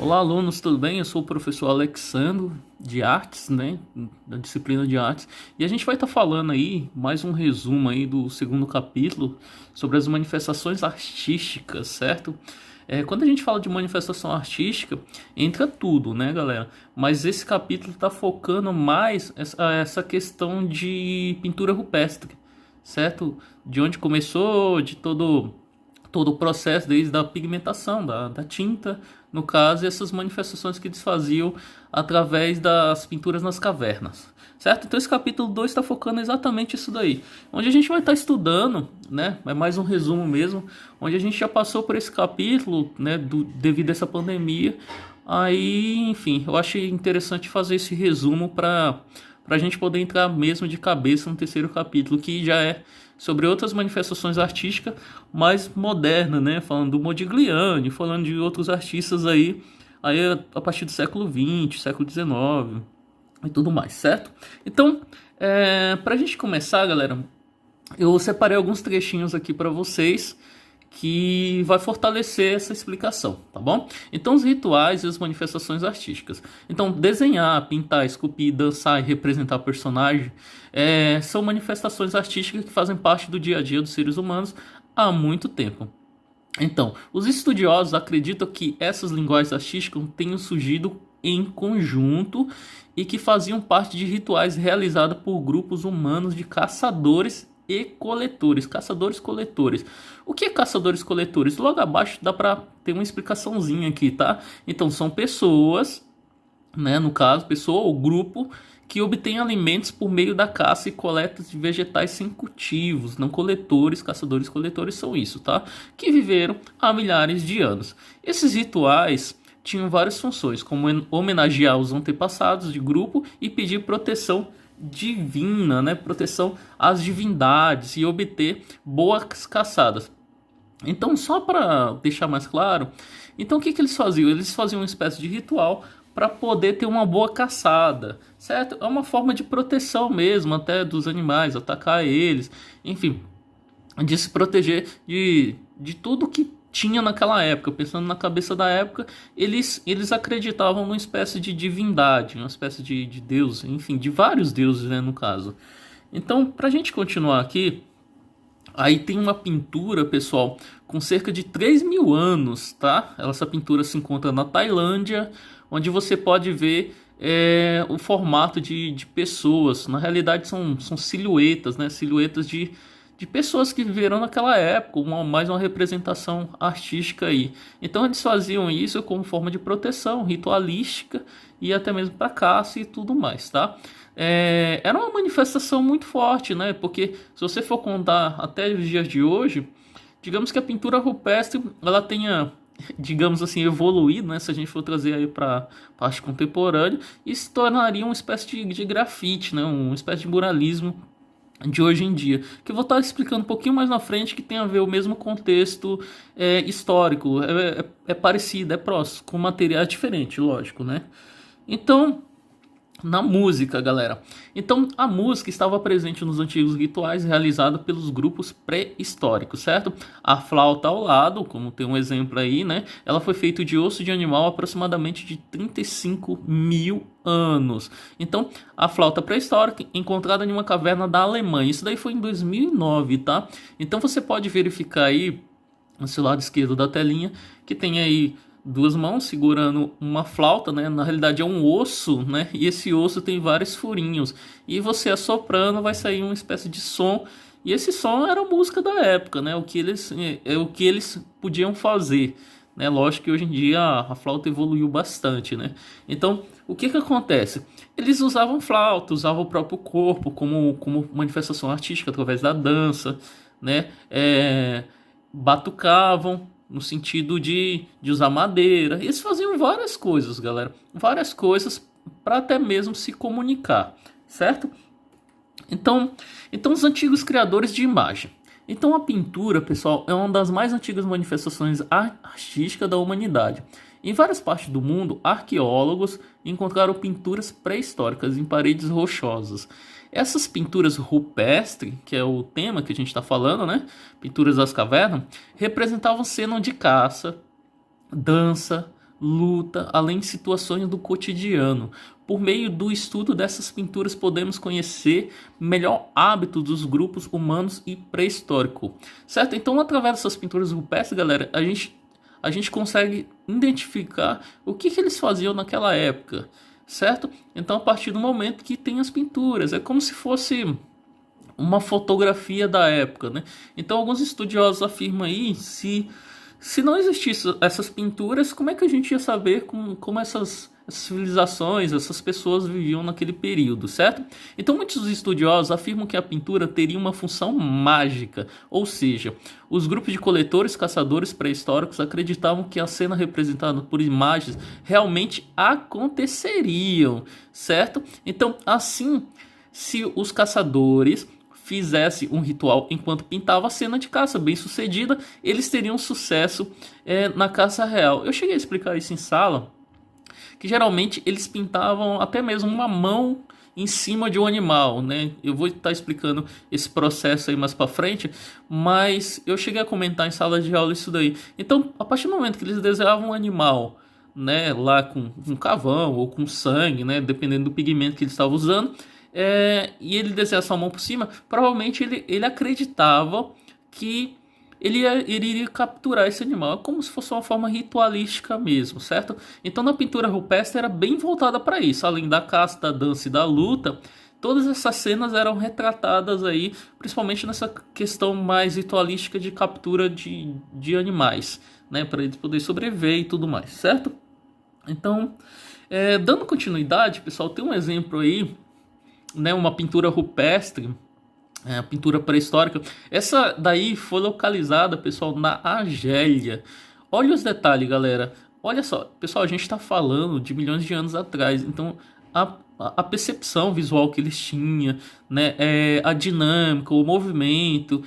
Olá, alunos, tudo bem? Eu sou o professor Alexandro de Artes, né, da disciplina de Artes, e a gente vai estar falando aí mais um resumo aí do segundo capítulo sobre as manifestações artísticas, certo? Quando a gente fala de manifestação artística, entra tudo, né, galera? Mas esse capítulo está focando mais essa questão de pintura rupestre, certo? De onde começou, de todo o processo desde a pigmentação da tinta, no caso, e essas manifestações que eles faziam através das pinturas nas cavernas, certo? Então esse capítulo 2 está focando exatamente isso daí, onde a gente vai estar estudando, né? É mais um resumo mesmo, onde a gente já passou por esse capítulo, né? Devido a essa pandemia. Aí, enfim, eu achei interessante fazer esse resumo para a gente poder entrar mesmo de cabeça no terceiro capítulo, que já é sobre outras manifestações artísticas mais modernas, né? Falando do Modigliani, falando de outros artistas aí a partir do século XX, século XIX e tudo mais, certo? Então, para a gente começar, galera, eu separei alguns trechinhos aqui para vocês que vai fortalecer essa explicação, tá bom? Então, os rituais e as manifestações artísticas. Então, desenhar, pintar, esculpir, dançar e representar personagem são manifestações artísticas que fazem parte do dia a dia dos seres humanos há muito tempo. Então, os estudiosos acreditam que essas linguagens artísticas tenham surgido em conjunto e que faziam parte de rituais realizados por grupos humanos de caçadores e coletores. Caçadores-coletores. O que é caçadores-coletores? Logo abaixo dá para ter uma explicaçãozinha aqui, tá? Então, são pessoas, né, no caso, pessoa ou grupo que obtém alimentos por meio da caça e coleta de vegetais sem cultivos, não coletores, caçadores-coletores são isso, tá? Que viveram há milhares de anos. Esses rituais tinham várias funções, como homenagear os antepassados de grupo e pedir proteção divina, né? Proteção às divindades e obter boas caçadas. Então, só para deixar mais claro, então o que eles faziam? Eles faziam uma espécie de ritual para poder ter uma boa caçada, certo? É uma forma de proteção mesmo, até dos animais, atacar eles, enfim, de se proteger de tudo que tinha naquela época. Pensando na cabeça da época, eles acreditavam numa espécie de divindade, uma espécie de deus, enfim, de vários deuses, né, no caso. Então, para a gente continuar aqui, aí tem uma pintura, pessoal, com cerca de 3.000 anos, tá? Essa pintura se encontra na Tailândia, onde você pode ver o formato de pessoas. Na realidade são silhuetas, né? Silhuetas de pessoas que viveram naquela época, mais uma representação artística aí. Então eles faziam isso como forma de proteção ritualística e até mesmo para caça e tudo mais, tá? Era uma manifestação muito forte, né? Porque se você for contar até os dias de hoje, digamos que a pintura rupestre ela tenha, digamos assim, evoluído, né? Se a gente for trazer aí para parte contemporânea, e se tornaria uma espécie de grafite, né? Uma espécie de muralismo de hoje em dia, que eu vou estar explicando um pouquinho mais na frente, que tem a ver o mesmo contexto histórico, é parecido, é próximo, com materiais diferentes, lógico, né? Então, na música, galera. Então, a música estava presente nos antigos rituais realizados pelos grupos pré-históricos, certo? A flauta ao lado, como tem um exemplo aí, né? Ela foi feita de osso de animal há aproximadamente de 35.000 anos. Então, a flauta pré-histórica encontrada em uma caverna da Alemanha. Isso daí foi em 2009, tá? Então, você pode verificar aí, no seu lado esquerdo da telinha, que tem aí duas mãos segurando uma flauta, né? Na realidade é um osso, né? E esse osso tem vários furinhos. E você assoprando vai sair uma espécie de som. E esse som era a música da época, né? O que eles podiam fazer, né? Lógico que hoje em dia a flauta evoluiu bastante, né? Então, o que acontece? Eles usavam flauta, usavam o próprio corpo como manifestação artística através da dança, né? Batucavam, no sentido de usar madeira. Eles faziam várias coisas, galera. Várias coisas para até mesmo se comunicar, certo? Então, os antigos criadores de imagem. Então, a pintura, pessoal, é uma das mais antigas manifestações artísticas da humanidade. Em várias partes do mundo, arqueólogos encontraram pinturas pré-históricas em paredes rochosas. Essas pinturas rupestres, que é o tema que a gente está falando, né? Pinturas das cavernas, representavam cenas de caça, dança, luta, além de situações do cotidiano. Por meio do estudo dessas pinturas, podemos conhecer melhor hábito dos grupos humanos e pré-histórico, certo? Então, através dessas pinturas rupestres, galera, a gente consegue identificar o que eles faziam naquela época, certo? Então, a partir do momento que tem as pinturas, é como se fosse uma fotografia da época, né? Então, alguns estudiosos afirmam aí se não existissem essas pinturas, como é que a gente ia saber como essas civilizações, essas pessoas viviam naquele período, certo? Então, muitos estudiosos afirmam que a pintura teria uma função mágica, ou seja, os grupos de coletores caçadores pré-históricos acreditavam que a cena representada por imagens realmente aconteceriam, certo? Então, assim, se os caçadores fizesse um ritual enquanto pintava a cena de caça bem sucedida, eles teriam sucesso na caça real. Eu cheguei a explicar isso em sala, que geralmente eles pintavam até mesmo uma mão em cima de um animal, né? Eu vou estar explicando esse processo aí mais para frente, mas eu cheguei a comentar em sala de aula isso daí. Então, a partir do momento que eles desenhavam um animal, né, lá com um cavão ou com sangue, né, dependendo do pigmento que eles estavam usando, e ele desenhasse a mão por cima, provavelmente ele acreditava que ele iria capturar esse animal, como se fosse uma forma ritualística mesmo, certo? Então, na pintura rupestre era bem voltada para isso, além da caça, da dança e da luta. Todas essas cenas eram retratadas aí, principalmente nessa questão mais ritualística de captura de animais, né, para eles poderem sobreviver e tudo mais, certo? Então, dando continuidade, pessoal, tem um exemplo aí, né, uma pintura rupestre, a pintura pré-histórica. Essa daí foi localizada, pessoal, na Argélia. Olha os detalhes, galera. Olha só, pessoal, a gente está falando de milhões de anos atrás. Então, a percepção visual que eles tinham, né, a dinâmica, o movimento,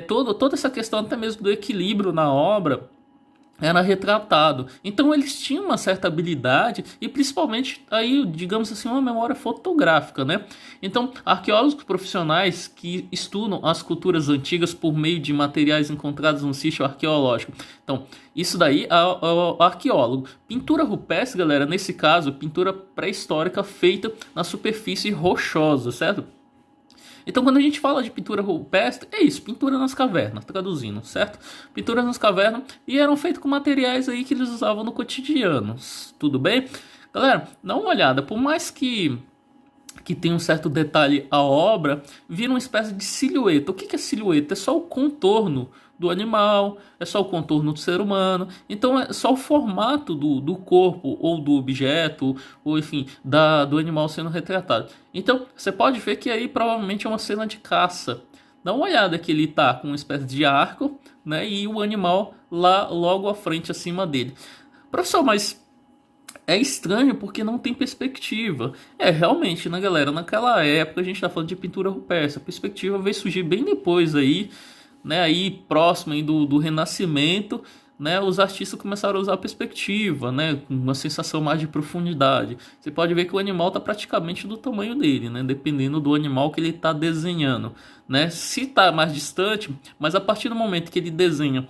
toda essa questão até mesmo do equilíbrio na obra era retratado. Então eles tinham uma certa habilidade e principalmente aí, digamos assim, uma memória fotográfica, né? Então, arqueólogos profissionais que estudam as culturas antigas por meio de materiais encontrados no sítio arqueológico. Então, isso daí é o arqueólogo. Pintura rupestre, galera, nesse caso, pintura pré-histórica feita na superfície rochosa, certo? Então, quando a gente fala de pintura rupestre, é isso, pintura nas cavernas, traduzindo, certo? Pinturas nas cavernas e eram feitas com materiais aí que eles usavam no cotidiano, tudo bem? Galera, dá uma olhada, por mais que tem um certo detalhe a obra, vira uma espécie de silhueta. O que é silhueta? É só o contorno do animal, é só o contorno do ser humano, então é só o formato do corpo ou do objeto, ou enfim, do animal sendo retratado. Então você pode ver que aí provavelmente é uma cena de caça. Dá uma olhada que ele tá com uma espécie de arco, né, e o animal lá logo à frente acima dele. Professor, mas é estranho porque não tem perspectiva. Realmente, né, galera? Naquela época a gente tá falando de pintura rupestre. A perspectiva veio surgir bem depois aí, né? Aí próximo aí do Renascimento, né? Os artistas começaram a usar a perspectiva, né? Com uma sensação mais de profundidade. Você pode ver que o animal tá praticamente do tamanho dele, né? Dependendo do animal que ele tá desenhando, né? Se tá mais distante, mas a partir do momento que ele desenha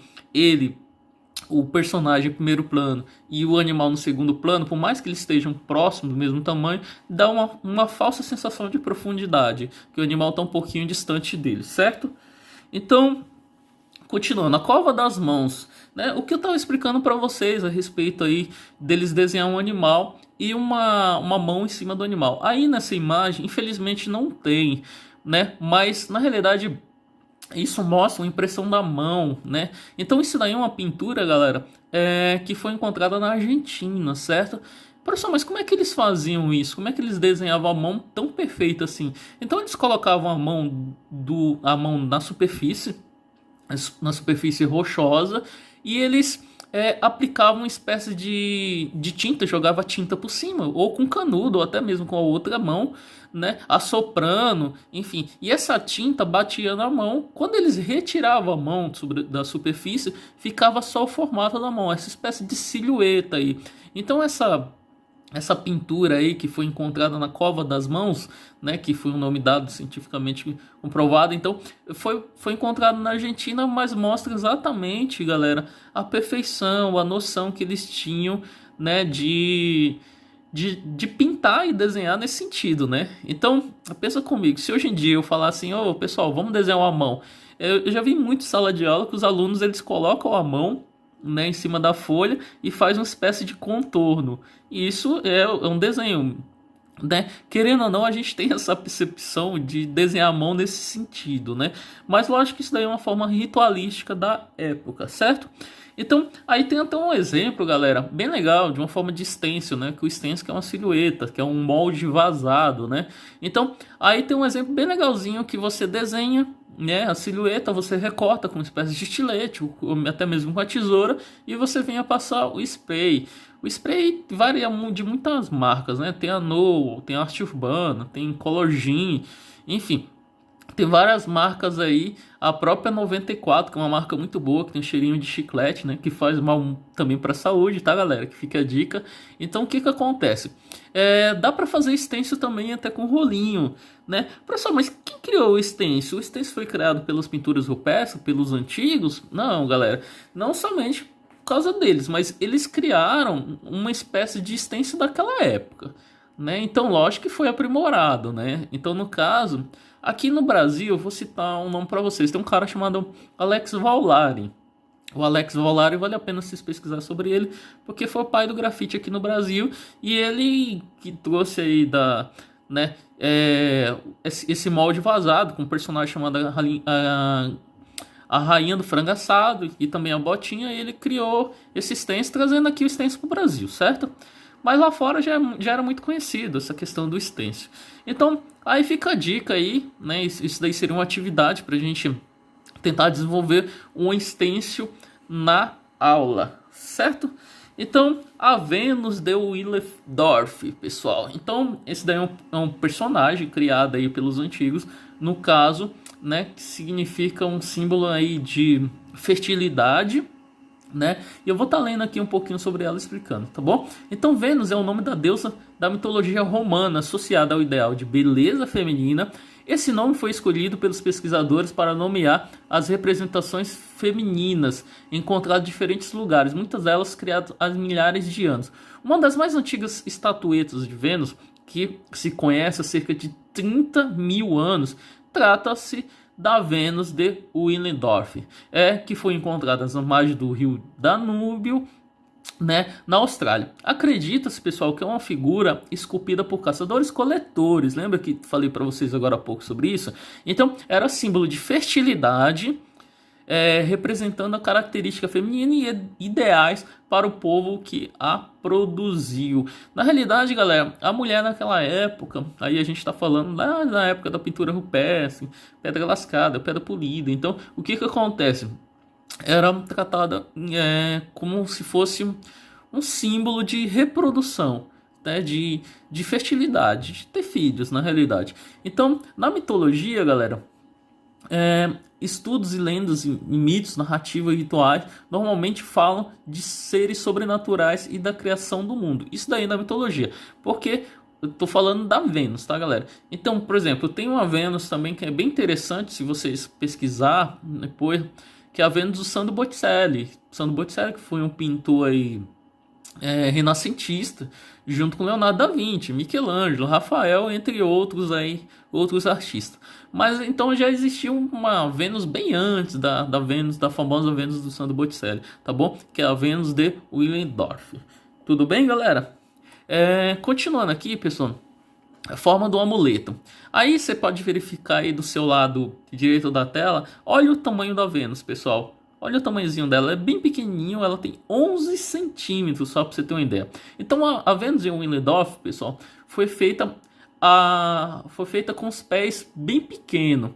o personagem em primeiro plano e o animal no segundo plano, por mais que eles estejam próximos do mesmo tamanho, dá uma falsa sensação de profundidade, que o animal está um pouquinho distante dele, certo? Então, continuando, a cova das mãos, né? O que eu estava explicando para vocês a respeito aí deles desenhar um animal e uma mão em cima do animal. Aí nessa imagem, infelizmente não tem, né? Mas na realidade isso mostra uma impressão da mão, né? Então isso daí é uma pintura, galera, que foi encontrada na Argentina, certo? Professor, mas como é que eles faziam isso? Como é que eles desenhavam a mão tão perfeita assim? Então eles colocavam a mão na superfície rochosa, e eles aplicavam uma espécie de tinta, jogava tinta por cima, ou com canudo, ou até mesmo com a outra mão, né, assoprando, enfim. E essa tinta batia na mão. Quando eles retiravam a mão da superfície, ficava só o formato da mão, essa espécie de silhueta aí. Então essa pintura aí que foi encontrada na Cova das Mãos, né, que foi um nome dado cientificamente comprovado, então foi encontrado na Argentina, mas mostra exatamente, galera, a perfeição, a noção que eles tinham né, de pintar e desenhar nesse sentido, né? Então, pensa comigo, se hoje em dia eu falar assim, ô pessoal, vamos desenhar uma mão. Eu já vi muito sala de aula que os alunos eles colocam a mão, né, em cima da folha e faz uma espécie de contorno. E isso é um desenho, né? Querendo ou não, a gente tem essa percepção de desenhar a mão nesse sentido, né? Mas lógico que isso daí é uma forma ritualística da época, certo? Então, aí tem até um exemplo, galera, bem legal, de uma forma de stencil, né? Que o stencil que é uma silhueta, que é um molde vazado, né? Então, aí tem um exemplo bem legalzinho que você desenha, né, a silhueta, você recorta com uma espécie de estilete, ou até mesmo com a tesoura, e você vem a passar o spray. O spray varia de muitas marcas, né? Tem a No, tem a Arte Urbana, tem Color Gin, enfim. Tem várias marcas aí, a própria 94, que é uma marca muito boa, que tem um cheirinho de chiclete, né? Que faz mal também para a saúde, tá, galera? Que fica a dica. Então, o que que acontece? Dá para fazer stencil também até com rolinho, né? Professor, mas quem criou o stencil? O stencil foi criado pelas pinturas rupestres, pelos antigos? Não, galera. Não somente por causa deles, mas eles criaram uma espécie de stencil daquela época, né? Então, lógico que foi aprimorado, né? Então, no caso, aqui no Brasil, eu vou citar um nome para vocês. Tem um cara chamado Alex Vaulari. O Alex Vaulari vale a pena vocês pesquisar sobre ele, porque foi o pai do grafite aqui no Brasil e ele que trouxe aí né, esse molde vazado com um personagem chamado a Rainha do Frango Assado e também a Botinha. E ele criou esse stencil, trazendo aqui o stencil para o Brasil, certo? Mas lá fora já era muito conhecido essa questão do stencil. Então, aí fica a dica aí, né? Isso daí seria uma atividade para a gente tentar desenvolver um stencil na aula, certo? Então, a Vênus de Willendorf, pessoal. Então, esse daí é um personagem criado aí pelos antigos, no caso, né? Que significa um símbolo aí de fertilidade, né? E eu vou estar lendo aqui um pouquinho sobre ela, explicando, tá bom? Então, Vênus é o nome da deusa da mitologia romana associada ao ideal de beleza feminina. Esse nome foi escolhido pelos pesquisadores para nomear as representações femininas encontradas em diferentes lugares, muitas delas criadas há milhares de anos. Uma das mais antigas estatuetas de Vênus, que se conhece há cerca de 30 mil anos, trata-se da Vênus de Willendorf, que foi encontrada nas margens do rio Danúbio, né, na Austrália. Acredita-se, pessoal, que é uma figura esculpida por caçadores-coletores. Lembra que falei para vocês agora há pouco sobre isso? Então, era símbolo de fertilidade, representando a característica feminina e ideais para o povo que a produziu. Na realidade, galera, a mulher naquela época, aí a gente está falando lá na época da pintura rupestre, pedra lascada, pedra polida. Então, o que acontece? Era tratada como se fosse um símbolo de reprodução, né, de fertilidade, de ter filhos, na realidade. Então, na mitologia, galera, estudos e lendas e mitos, narrativas e rituais normalmente falam de seres sobrenaturais e da criação do mundo. Isso daí na mitologia, porque eu tô falando da Vênus, tá, galera? Então, por exemplo, tem uma Vênus também que é bem interessante, se vocês pesquisar depois, que é a Vênus do Sandro Botticelli. Sandro Botticelli, que foi um pintor aí, renascentista, junto com Leonardo da Vinci, Michelangelo, Rafael, entre outros artistas. Mas então já existia uma Vênus bem antes da Vênus, da famosa Vênus do Sandro Botticelli, tá bom? Que é a Vênus de Willendorf. Tudo bem, galera? Continuando aqui, pessoal, a forma do amuleto. Aí você pode verificar aí do seu lado direito da tela. Olha o tamanho da Vênus, pessoal. Olha o tamanhozinho dela, é bem pequenininho, ela tem 11 centímetros, só para você ter uma ideia. Então a Vênus de Willendorf, pessoal, foi feita com os pés bem pequenos.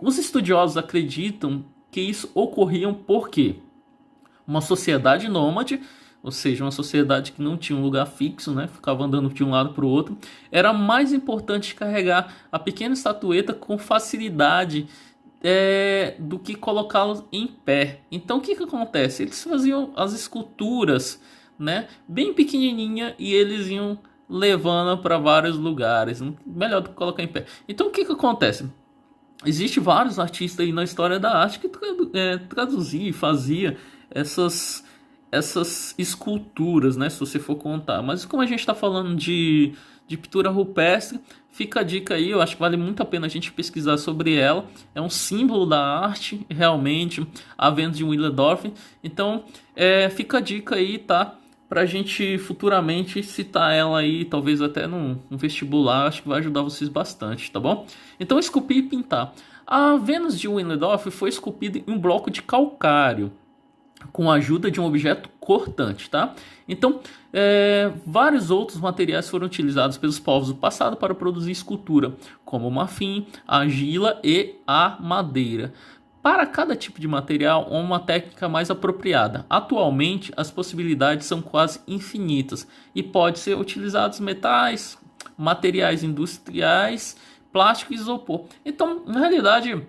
Os estudiosos acreditam que isso ocorria porque uma sociedade nômade, ou seja, uma sociedade que não tinha um lugar fixo, né, ficava andando de um lado para o outro, era mais importante carregar a pequena estatueta com facilidade do que colocá-los em pé. Então o que acontece? Eles faziam as esculturas, né, bem pequenininha, e eles iam levando para vários lugares, melhor do que colocar em pé. Então o que acontece? Existem vários artistas aí na história da arte que traduzia e fazia essas esculturas, né, se você for contar. Mas como a gente está falando de pintura rupestre, fica a dica aí, eu acho que vale muito a pena a gente pesquisar sobre ela. É um símbolo da arte, realmente, a Vênus de Willendorf. Então, fica a dica aí, tá? Pra gente futuramente citar ela aí, talvez até num vestibular, acho que vai ajudar vocês bastante, tá bom? Então, esculpir e pintar. A Vênus de Willendorf foi esculpida em um bloco de calcário, com a ajuda de um objeto cortante, tá? Então, vários outros materiais foram utilizados pelos povos do passado para produzir escultura, como o marfim, a argila e a madeira. Para cada tipo de material, há uma técnica mais apropriada. Atualmente, as possibilidades são quase infinitas e pode ser utilizados metais, materiais industriais, plástico e isopor. Então, na realidade,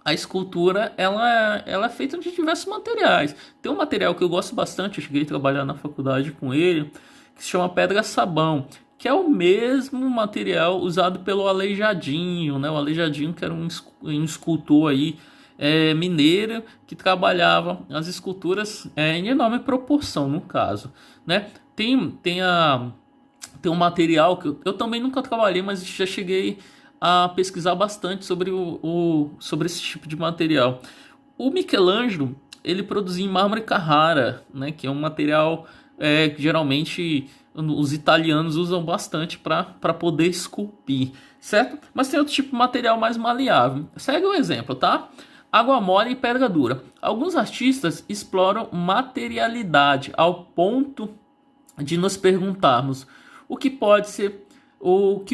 a escultura ela é feita de diversos materiais. Tem um material que eu gosto bastante, eu cheguei a trabalhar na faculdade com ele, que se chama pedra-sabão, que é o mesmo material usado pelo Aleijadinho, né? O Aleijadinho, que era um escultor aí, mineiro, que trabalhava as esculturas em enorme proporção, no caso, né? Tem um material que eu também nunca trabalhei, mas já cheguei a pesquisar bastante sobre esse tipo de material. O Michelangelo, ele produzia em mármore Carrara, né, que é um material que geralmente os italianos usam bastante para poder esculpir, certo? Mas tem outro tipo de material mais maleável. Segue o exemplo, tá? Água mole e pedra dura. Alguns artistas exploram materialidade ao ponto de nos perguntarmos o que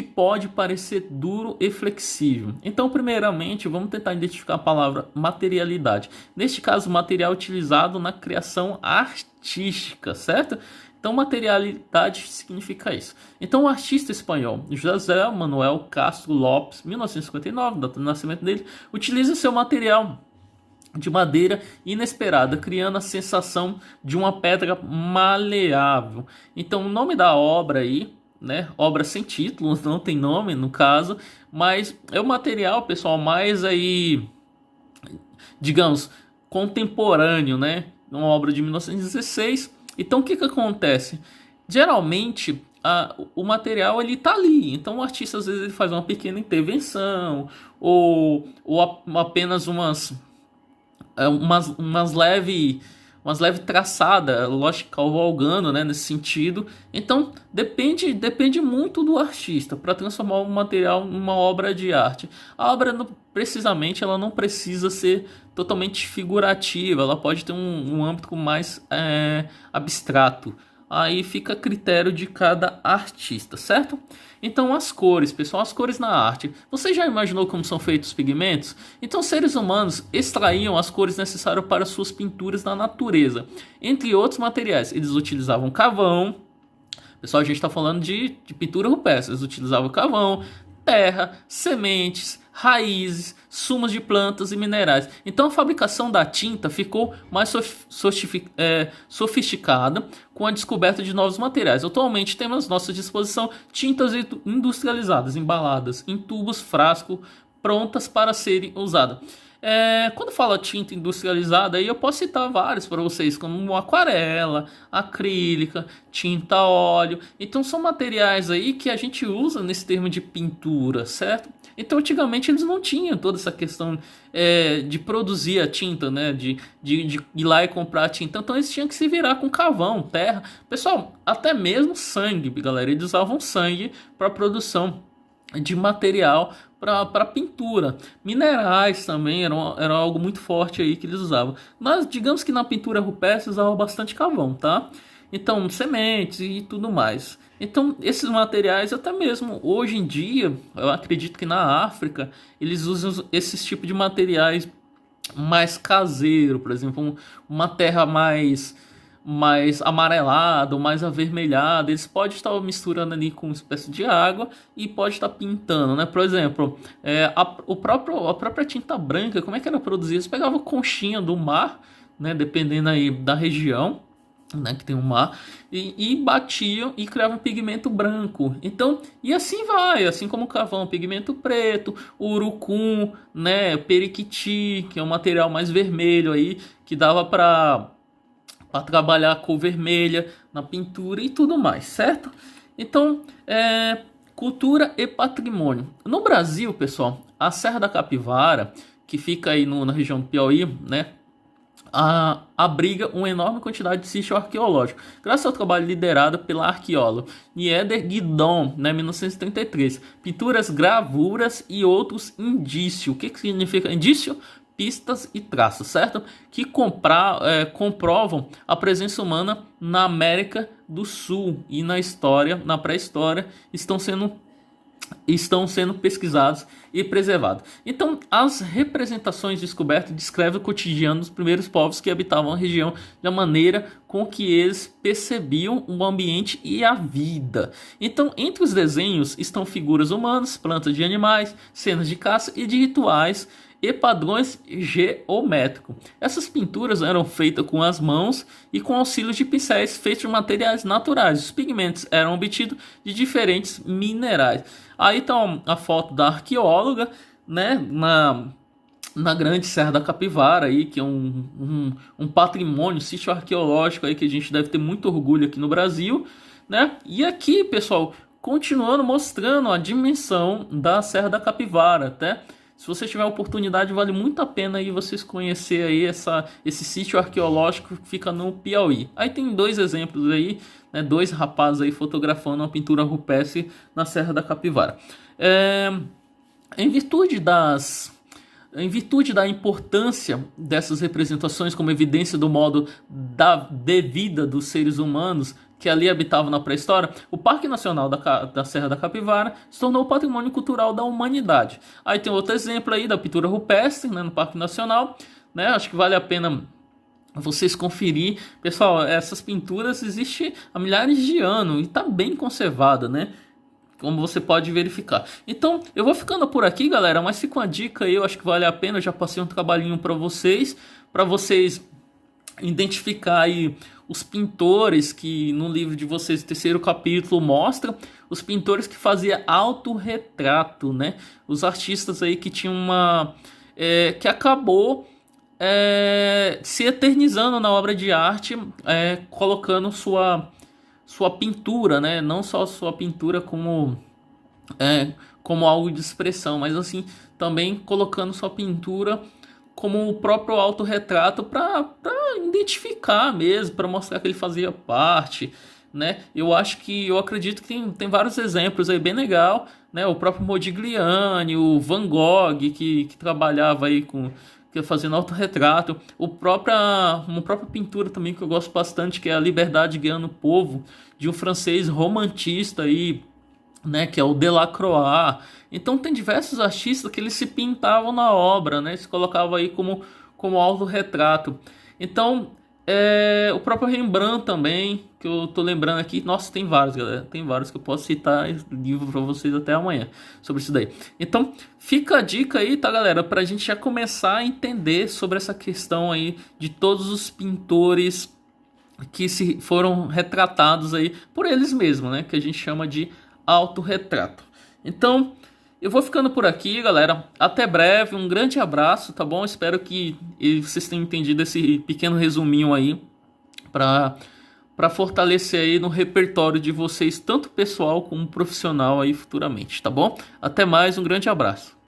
pode parecer duro e flexível. Então, primeiramente, vamos tentar identificar a palavra materialidade. Neste caso, material utilizado na criação artística, certo? Então, materialidade significa isso. Então, o artista espanhol José Manuel Castro Lopes, 1959, data do nascimento dele, utiliza seu material de madeira inesperada, criando a sensação de uma pedra maleável. Então, o nome da obra aí, né, obra sem título, não tem nome no caso, mas é o material, pessoal, mais aí, digamos, contemporâneo, né, uma obra de 1916. Então, o que acontece? Geralmente, o material ele tá ali. Então, o artista às vezes ele faz uma pequena intervenção ou apenas umas leve traçada, lógico, cavalgando, né, nesse sentido. Então depende muito do artista para transformar o material numa obra de arte. A obra precisamente ela não precisa ser totalmente figurativa, ela pode ter um âmbito mais abstrato. Aí fica a critério de cada artista, certo? Então as cores, pessoal, as cores na arte. Você já imaginou como são feitos os pigmentos? Então seres humanos extraíam as cores necessárias para suas pinturas na natureza, entre outros materiais. Eles utilizavam carvão. Pessoal, a gente está falando de pintura rupestre. Eles utilizavam carvão, terra, sementes, raízes, sumos de plantas e minerais. Então a fabricação da tinta ficou mais sofisticada com a descoberta de novos materiais. Atualmente temos à nossa disposição tintas industrializadas, embaladas em tubos, frasco, prontas para serem usadas. Quando fala tinta industrializada, aí eu posso citar vários para vocês, como aquarela, acrílica, tinta a óleo. Então são materiais aí que a gente usa nesse termo de pintura, certo? Então antigamente eles não tinham toda essa questão de produzir a tinta, né? De ir lá e comprar a tinta. Então eles tinham que se virar com carvão, terra. Pessoal, até mesmo sangue, galera. Eles usavam sangue para produção de material para pintura. Minerais também eram algo muito forte aí que eles usavam. Mas digamos que na pintura rupestre usavam bastante carvão, tá? Então, sementes e tudo mais. Então, esses materiais, até mesmo hoje em dia, eu acredito que na África, eles usam esses tipos de materiais mais caseiro, por exemplo, uma terra mais amarelado, mais avermelhado, eles podem estar misturando ali com uma espécie de água e pode estar pintando, né? Por exemplo, a própria tinta branca, como é que era produzida? Eles pegavam conchinha do mar, né? Dependendo aí da região, né, que tem o mar, e batiam e criavam pigmento branco. Então, e assim vai, assim como o carvão, pigmento preto, o urucum, né, periquiti, que é um material mais vermelho aí, que dava para para trabalhar a cor vermelha na pintura e tudo mais, certo? Então, cultura e patrimônio. No Brasil, pessoal, a Serra da Capivara, que fica aí na região do Piauí, né? Abriga uma enorme quantidade de sítio arqueológico, graças ao trabalho liderado pela arqueóloga Nieder Guidon, né, 1933. Pinturas, gravuras e outros indícios. O que significa indício? Pistas e traços, certo? Que comprovam a presença humana na América do Sul e na pré-história, estão sendo pesquisados e preservados. Então, as representações descobertas descrevem o cotidiano dos primeiros povos que habitavam a região, da maneira com que eles percebiam o ambiente e a vida. Então, entre os desenhos estão figuras humanas, plantas de animais, cenas de caça e de rituais e padrões geométricos. Essas pinturas eram feitas com as mãos e com auxílio de pincéis feitos de materiais naturais. Os pigmentos eram obtidos de diferentes minerais. Aí está a foto da arqueóloga, né, na grande Serra da Capivara, aí, que é um patrimônio, sítio arqueológico aí, que a gente deve ter muito orgulho aqui no Brasil, né? E aqui, pessoal, continuando mostrando a dimensão da Serra da Capivara, até. Se você tiver oportunidade, vale muito a pena aí vocês conhecer aí esse sítio arqueológico que fica no Piauí. Aí tem dois exemplos aí, né, dois rapazes aí fotografando uma pintura rupestre na Serra da Capivara. Em virtude da importância dessas representações como evidência do modo de vida dos seres humanos que ali habitavam na pré-história, o Parque Nacional da Serra da Capivara se tornou patrimônio cultural da humanidade. Aí tem outro exemplo aí da pintura rupestre, né, no Parque Nacional, né, acho que vale a pena vocês conferir. Pessoal, essas pinturas existem há milhares de anos e está bem conservada, né? Como você pode verificar. Então, eu vou ficando por aqui, galera, mas fica uma dica aí, eu acho que vale a pena. Eu já passei um trabalhinho para vocês identificar aí os pintores que no livro de vocês, o terceiro capítulo, mostra os pintores que faziam autorretrato, né? Os artistas aí que tinham que acabou se eternizando na obra de arte, colocando sua pintura, né? Não só sua pintura como algo de expressão, mas assim também colocando sua pintura como o próprio autorretrato para identificar mesmo, para mostrar que ele fazia parte, né? Eu acredito que tem vários exemplos aí bem legal, né? O próprio Modigliani, o Van Gogh que trabalhava aí fazendo autorretrato, uma própria pintura também que eu gosto bastante, que é a Liberdade Guiando o Povo, de um francês romantista aí, né, que é o Delacroix. Então tem diversos artistas que eles se pintavam na obra, né, se colocavam aí como autorretrato. Então o próprio Rembrandt também, que eu tô lembrando aqui, nossa, tem vários, galera, tem vários que eu posso citar livro para vocês até amanhã sobre isso daí. Então fica a dica aí, tá, galera, pra gente já começar a entender sobre essa questão aí de todos os pintores que se foram retratados aí por eles mesmos, né, que a gente chama de autorretrato. Então, eu vou ficando por aqui, galera. Até breve, um grande abraço, tá bom? Espero que vocês tenham entendido esse pequeno resuminho aí para fortalecer aí no repertório de vocês, tanto pessoal como profissional aí futuramente, tá bom? Até mais, um grande abraço.